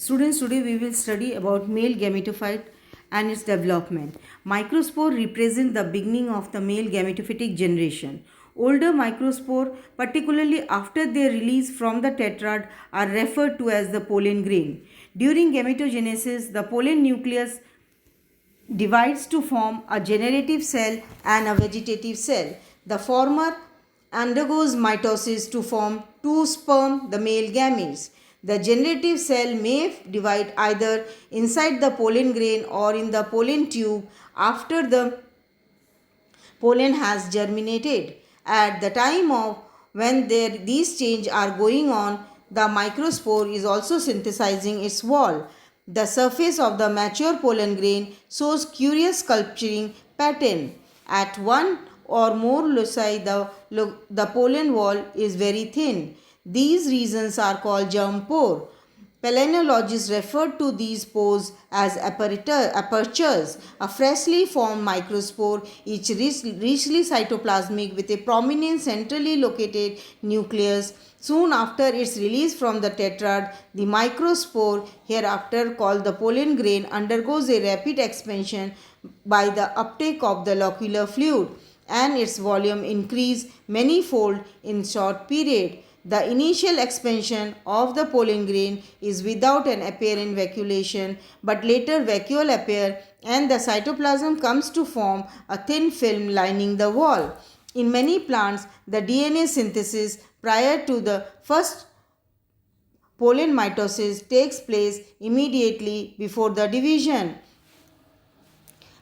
Students, today we will study about male gametophyte and its development. Microspore represent the beginning of the male gametophytic generation. Older microspore, particularly after their release from the tetrad, are referred to as the pollen grain. During gametogenesis, the pollen nucleus divides to form a generative cell and a vegetative cell. The former undergoes mitosis to form two sperm, the male gametes. The generative cell may divide either inside the pollen grain or in the pollen tube after the pollen has germinated. At the time of when these changes are going on, the microspore is also synthesizing its wall. The surface of the mature pollen grain shows curious sculpturing pattern. At one or more loci, the pollen wall is very thin. These regions are called germ pore. Palynologists refer to these pores as apertures. A freshly formed microspore is richly cytoplasmic with a prominent centrally located nucleus. Soon after its release from the tetrad, the microspore, hereafter called the pollen grain, undergoes a rapid expansion by the uptake of the locular fluid, and its volume increase manyfold in short period. The initial expansion of the pollen grain is without an apparent vacuolation, but later vacuole appear and the cytoplasm comes to form a thin film lining the wall. In many plants, the DNA synthesis prior to the first pollen mitosis takes place immediately before the division.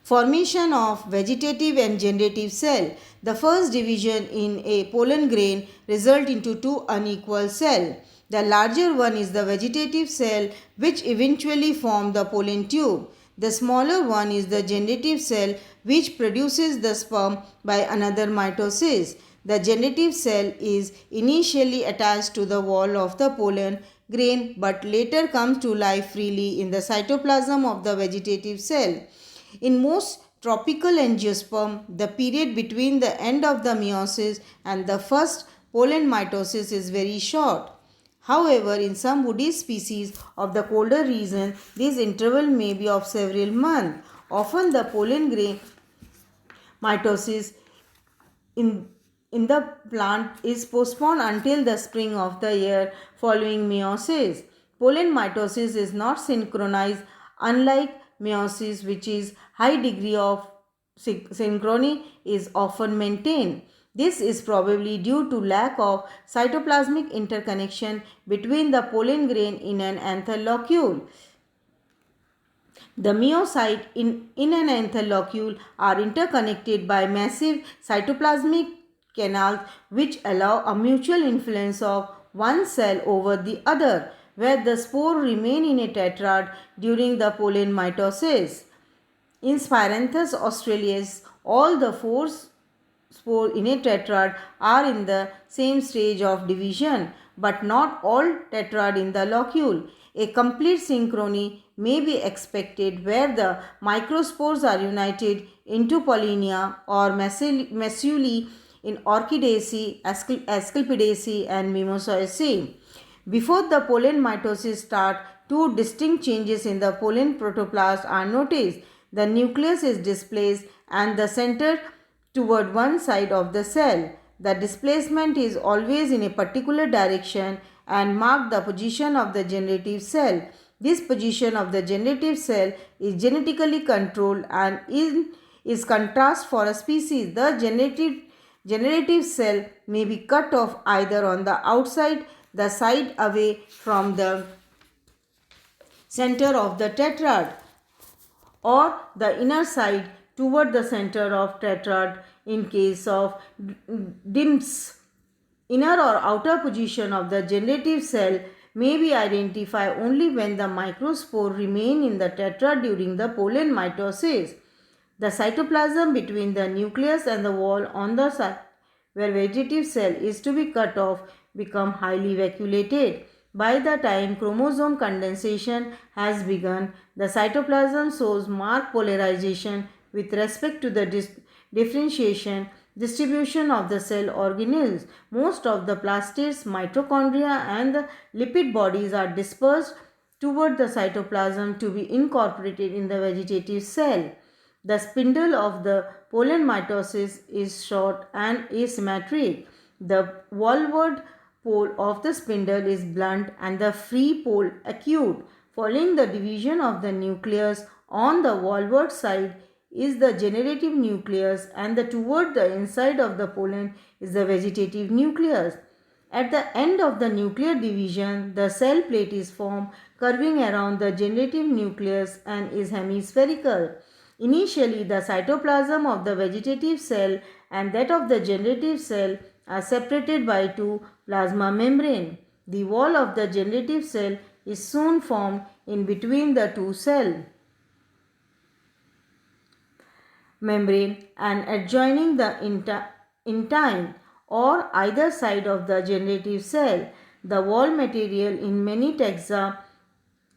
Formation of vegetative and generative cell. The first division in a pollen grain result into two unequal cells. The larger one is the vegetative cell which eventually form the pollen tube. The smaller one is the generative cell which produces the sperm by another mitosis. The generative cell is initially attached to the wall of the pollen grain but later comes to life freely in the cytoplasm of the vegetative cell. In most tropical angiosperm, the period between the end of the meiosis and the first pollen mitosis is very short. However, in some woody species of the colder region, this interval may be of several months. Often the pollen grain mitosis in the plant is postponed until the spring of the year following meiosis. Pollen mitosis is not synchronized, unlike meiosis, which is high degree of synchrony is often maintained. This is probably due to lack of cytoplasmic interconnection between the pollen grain in an anther locule. The meiocyte in an anther locule are interconnected by massive cytoplasmic canals which allow a mutual influence of one cell over the other, where the spore remain in a tetrad during the pollen mitosis. In Spiranthes australis, all the four spores in a tetrad are in the same stage of division, but not all tetrad in the locule. A complete synchrony may be expected where the microspores are united into pollinia or maculae in Orchidaceae, Asclepiadaceae and Mimosaceae. Before the pollen mitosis start, two distinct changes in the pollen protoplast are noticed. The nucleus is displaced and the center toward one side of the cell. The displacement is always in a particular direction and mark the position of the generative cell. This position of the generative cell is genetically controlled and is contrast for a species. The generative cell may be cut off either on the outside, the side away from the center of the tetrad, or the inner side toward the center of tetrad in case of DIMS. Inner or outer position of the generative cell may be identified only when the microspore remain in the tetrad during the pollen mitosis. The cytoplasm between the nucleus and the wall on the side where vegetative cell is to be cut off become highly vacuolated. By the time chromosome condensation has begun, the cytoplasm shows marked polarization with respect to the differentiation distribution of the cell organelles. Most of the plastids, mitochondria and the lipid bodies are dispersed toward the cytoplasm to be incorporated in the vegetative cell. The spindle of the pollen mitosis is short and asymmetric. The wallward pole of the spindle is blunt and the free pole acute. Following the division of the nucleus on the wallward side is the generative nucleus, and the toward the inside of the pollen is the vegetative nucleus. At the end of the nuclear division, the cell plate is formed, curving around the generative nucleus and is hemispherical. Initially, the cytoplasm of the vegetative cell and that of the generative cell are separated by two plasma membranes. The wall of the generative cell is soon formed in between the two cell membrane and adjoining the intine or either side of the generative cell. The wall material in many taxa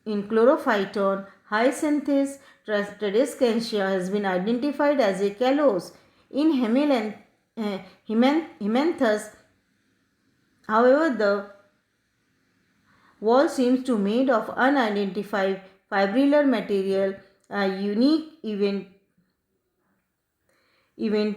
in Chlorophyton, Hyacinthus tradescantia has been identified as a callose. In Hemanthes, however, the wall seems to be made of unidentified fibrillar material. A unique event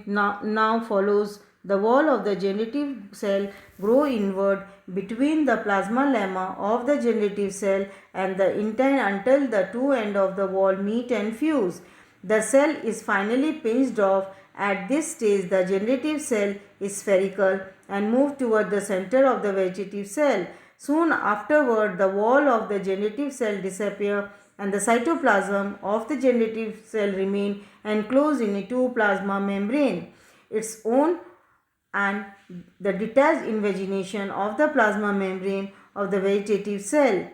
now follows. The wall of the generative cell grow inward between the plasma lemma of the generative cell and the intine until the two ends of the wall meet and fuse. The cell is finally pinched off. At this stage, the generative cell is spherical and moves toward the center of the vegetative cell. Soon afterward, the wall of the generative cell disappears and the cytoplasm of the generative cell remain enclosed in a two plasma membrane. Its own and the detached invagination of the plasma membrane of the vegetative cell.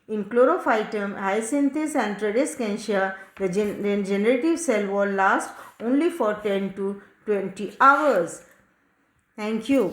In Chlorophytum, Hyacinthus and Tradescantia, the generative cell wall lasts only for 10 to 20 hours. Thank you.